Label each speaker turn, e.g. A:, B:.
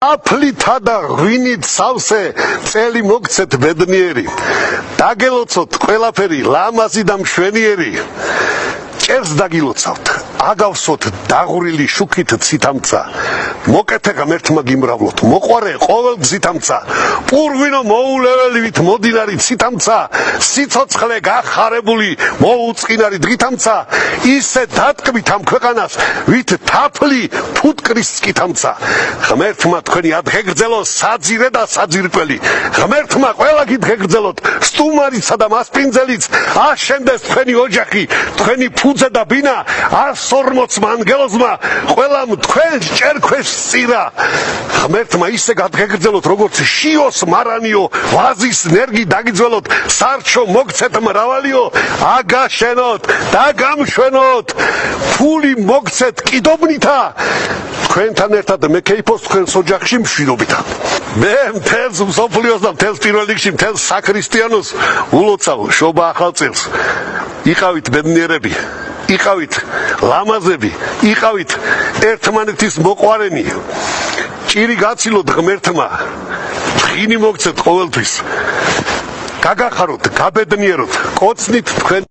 A: აფლითა და ღვინით სავსე წელი მოგცეთ ბედნიერი დაგელოცოთ ყველაფერი ლამაზი და მშვენიერი ჭერს დაგილოცავთ აგავსოთ დაღვრილი შუქით ცითამცა მოკეთე ღმერთმა გიმრავლოთ მოყვარე ყოველ გზითამცა პურვინო მოულეველივით მოდინარი ცითამცა სიცოცხლე გახარებული მოუწყინარი დღითამცა ისე დატკბით ამ ქვეყანას ვით თაფლი ფუტკრის წკითამცა ღმერთმა თქვენი ადგეგრძელოს საძირე და საძირკველი ღმერთმა ყველა გიდგეგრძელოთ სტუმარიცა და მასპინძელიც აშენდეს თქვენი ოჯახი თქვენი ფუძე და ბინა 140 ანგელოზმა ყველამ თქვენს ჭერქვეშ სწირა ღმერთმა ისე გადგეგრძელოთ როგორც შიოს მარანიო ვაზის ნერგი დაგიძველოთ სარჩო მოგცეთ მრავალიო აგაშენოთ და გამშვენოთ ფული მოგცეთ კიდობნითა თქვენთან ერთად მეკეიფოს თქვენს ოჯახში მშვიდობითა მე მთელს მსოფლიოს და მთელს პირველ რიგში მთელს საქრისტიანოს ულოცავ შობა ახალ წელს იყავით ბედნიერები იყავით ლამაზები იყავით ერთმანეთის მოყვარენი ჭირი გაცილოთ ღმერთმა ღვინი მოგცეთ ყოველთვის გაგახაროთ გაბედნიეროთ კოცნით თქვენ